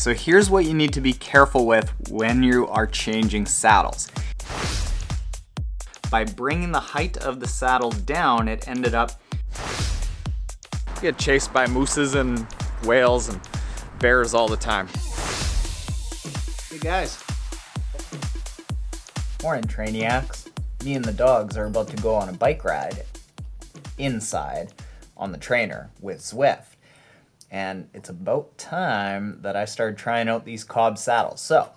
So here's what you need to be careful with when you are changing saddles. By bringing the height of the saddle down, it ended up get chased by mooses and whales and bears all the time. Hey guys. Morning, Trainiacs. Me and the dogs are about to go on a bike ride inside on the trainer with Zwift. And it's about time that I started trying out these Cobb saddles. So,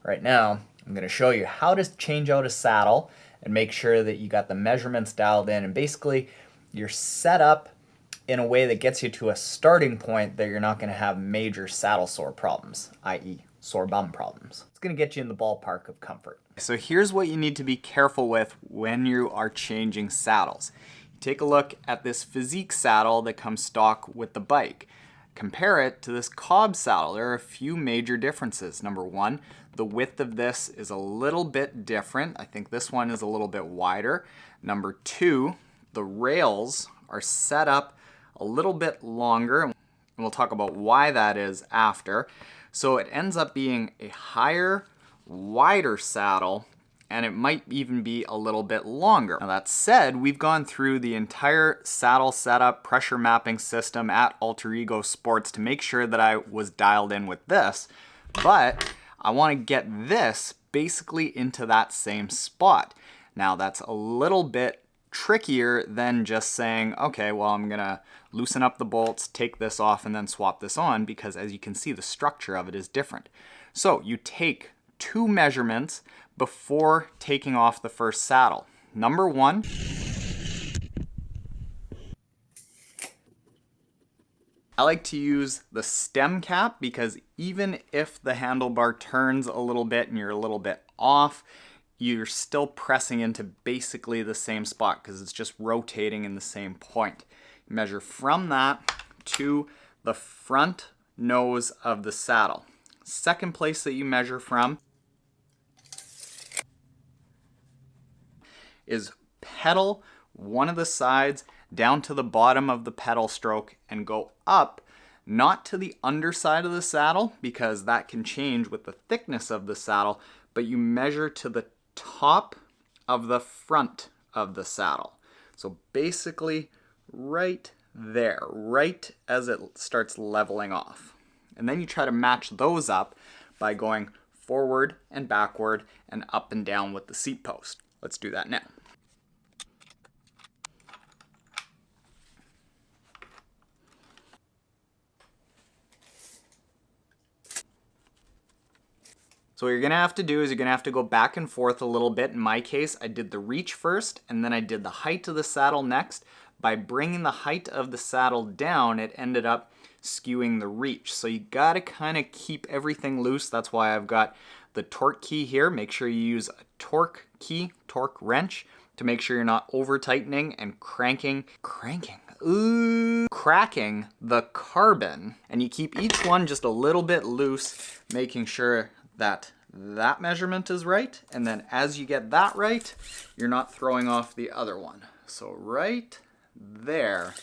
right now, I'm going to show you how to change out a saddle and make sure that you got the measurements dialed in. And basically, you're set up in a way that gets you to a starting point that you're not going to have major saddle sore problems, i.e. sore bum problems. It's going to get you in the ballpark of comfort. So here's what you need to be careful with when you are changing saddles. Take a look at this Physique saddle that comes stock with the bike. Compare it to this Cobb saddle. There are a few major differences. Number one, the width of this is a little bit different. I think this one is a little bit wider. Number two, the rails are set up a little bit longer, and we'll talk about why that is after. So it ends up being a higher, wider saddle, and it might even be a little bit longer. Now that said, we've gone through the entire saddle setup pressure mapping system at Alter Ego Sports to make sure that I was dialed in with this, but I want to get this basically into that same spot. Now that's a little bit trickier than just saying, okay, well, I'm gonna loosen up the bolts, take this off, and then swap this on, because as you can see, the structure of it is different. So you take two measurements before taking off the first saddle. Number one, I like to use the stem cap, because even if the handlebar turns a little bit and you're a little bit off, you're still pressing into basically the same spot because it's just rotating in the same point. Measure from that to the front nose of the saddle. Second place that you measure from is pedal one of the sides down to the bottom of the pedal stroke and go up, not to the underside of the saddle because that can change with the thickness of the saddle, but you measure to the top of the front of the saddle. So basically right there, right as it starts leveling off. And then you try to match those up by going forward and backward and up and down with the seat post. Let's do that now. So what you're gonna have to do is you're gonna have to go back and forth a little bit. In my case, I did the reach first, and then I did the height of the saddle next. By bringing the height of the saddle down, it ended up skewing the reach. So you gotta kind of keep everything loose. That's why I've got the torque key here. Make sure you use a torque key, torque wrench, to make sure you're not over tightening and cracking the carbon. And you keep each one just a little bit loose, making sure that that measurement is right, and then as you get that right, you're not throwing off the other one. So right there,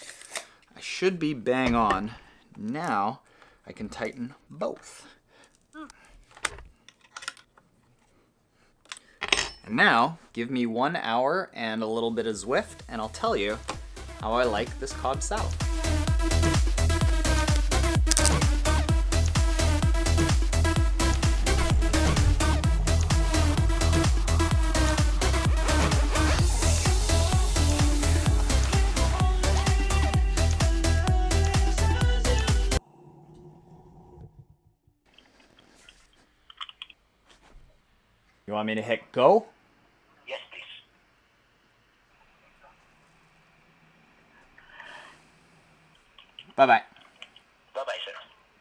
I should be bang on. Now I can tighten both. And now give me 1 hour and a little bit of Zwift, and I'll tell you how I like this Cobb saddle. You want me to hit go? Yes, please. Bye-bye. Bye-bye, sir.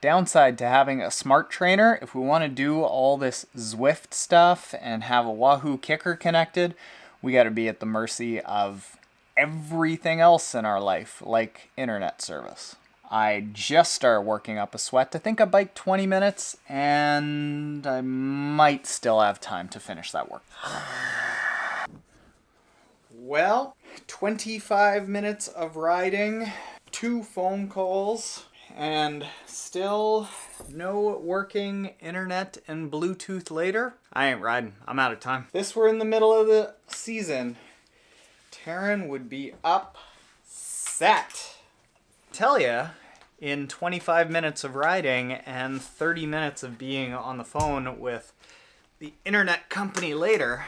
Downside to having a smart trainer, if we want to do all this Zwift stuff and have a Wahoo kicker connected, we got to be at the mercy of everything else in our life, like internet service. I just started working up a sweat. I think I biked 20 minutes, and I might still have time to finish that work. Well, 25 minutes of riding, 2 phone calls, and still no working internet and Bluetooth later. I ain't riding. I'm out of time. If this were in the middle of the season, Taren would be upset. Tell ya, in 25 minutes of riding and 30 minutes of being on the phone with the internet company later,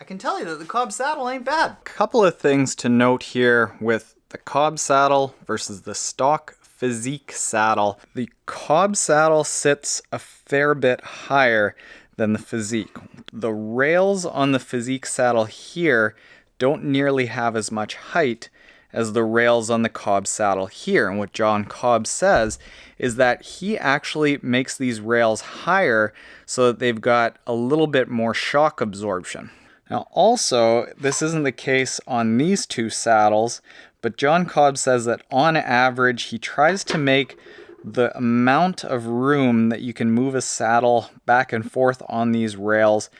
I can tell you that the Cobb saddle ain't bad. Couple of things to note here with the Cobb saddle versus the stock Physique saddle. The Cobb saddle sits a fair bit higher than the Physique. The rails on the Physique saddle here don't nearly have as much height as the rails on the Cobb saddle here. And what John Cobb says is that he actually makes these rails higher so that they've got a little bit more shock absorption. Now also, this isn't the case on these two saddles, but John Cobb says that on average, he tries to make the amount of room that you can move a saddle back and forth on these rails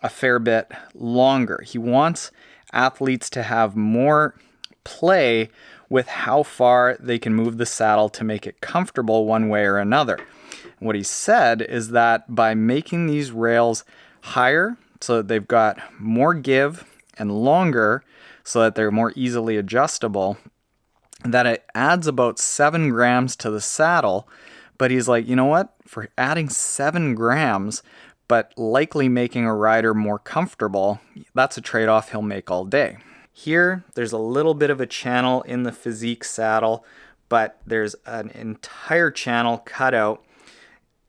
a fair bit longer. He wants athletes to have more play with how far they can move the saddle to make it comfortable one way or another. And what he said is that by making these rails higher, so that they've got more give and longer, so that they're more easily adjustable, that it adds about 7 grams to the saddle. But he's like, you know what? For adding 7 grams, but likely making a rider more comfortable, that's a trade-off he'll make all day. Here, there's a little bit of a channel in the Physique saddle, but there's an entire channel cut out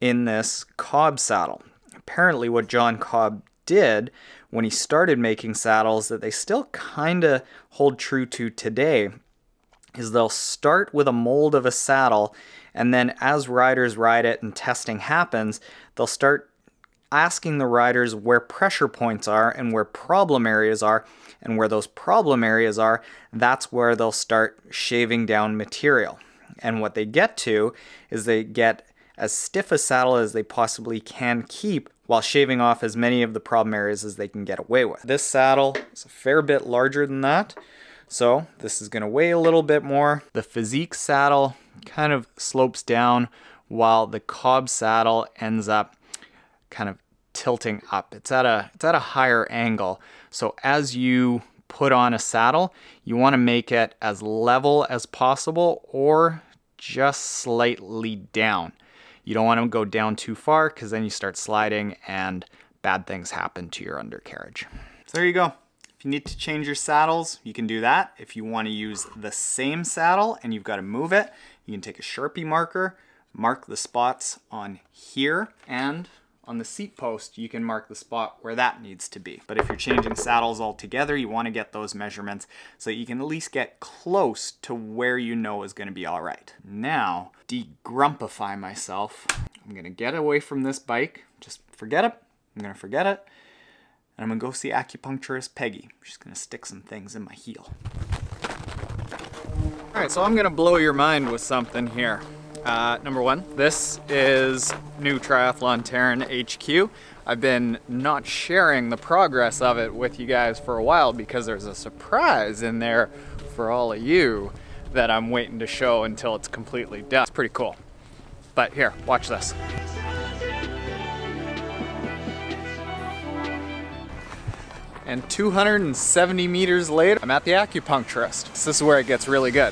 in this Cobb saddle. Apparently what John Cobb did when he started making saddles that they still kind of hold true to today is they'll start with a mold of a saddle, and then as riders ride it and testing happens, they'll start asking the riders where pressure points are and where problem areas are, and where those problem areas are, that's where they'll start shaving down material. And what they get to is they get as stiff a saddle as they possibly can keep while shaving off as many of the problem areas as they can get away with. This saddle is a fair bit larger than that, so this is going to weigh a little bit more. The Physique saddle kind of slopes down while the Cobb saddle ends up kind of tilting up. It's at a higher angle. So as you put on a saddle, you want to make it as level as possible or just slightly down. You don't want to go down too far because then you start sliding and bad things happen to your undercarriage. So there you go. If you need to change your saddles, you can do that. If you want to use the same saddle and you've got to move it, you can take a Sharpie marker, mark the spots on here, and on the seat post, you can mark the spot where that needs to be. But if you're changing saddles altogether, you want to get those measurements so you can at least get close to where you know is going to be all right. Now, degrumpify myself. I'm going to get away from this bike. Just forget it. I'm going to forget it. And I'm going to go see acupuncturist Peggy. She's going to stick some things in my heel. All right, so I'm going to blow your mind with something here. Number one, this is new Triathlon Taren HQ. I've been not sharing the progress of it with you guys for a while because there's a surprise in there for all of you that I'm waiting to show until it's completely done. It's pretty cool. But here, watch this. And 270 meters later, I'm at the acupuncturist. This is where it gets really good.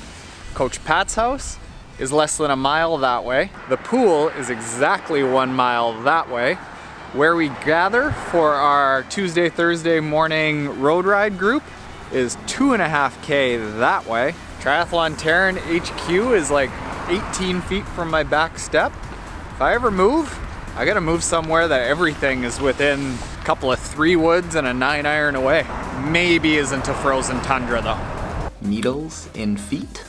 Coach Pat's house is less than a mile that way. The pool is exactly 1 mile that way. Where we gather for our Tuesday, Thursday morning road ride group is 2.5K that way. Triathlon Taren HQ is like 18 feet from my back step. If I ever move, I gotta move somewhere that everything is within a couple of 3 woods and a 9 iron away. Maybe isn't a frozen tundra though. Needles in feet?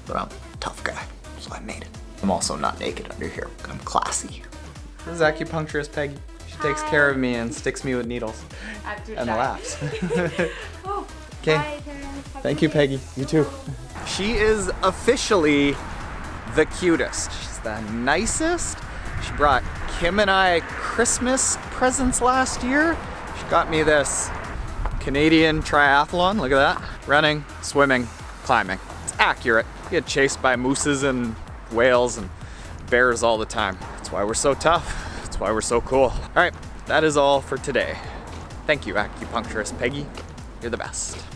But I'm a tough guy, so I made it. I'm also not naked under here. I'm classy. This is acupuncturist Peggy. She takes care of me and sticks me with needles. And laughs. Oh, okay. bye, Thank you, Peggy. You too. She is officially the cutest. She's the nicest. She brought Kim and I Christmas presents last year. She got me this Canadian triathlon. Look at that. Running, swimming, climbing. It's accurate. We get chased by mooses and whales and bears all the time. That's why we're so tough. That's why we're so cool. All right, that is all for today. Thank you, acupuncturist Peggy. You're the best.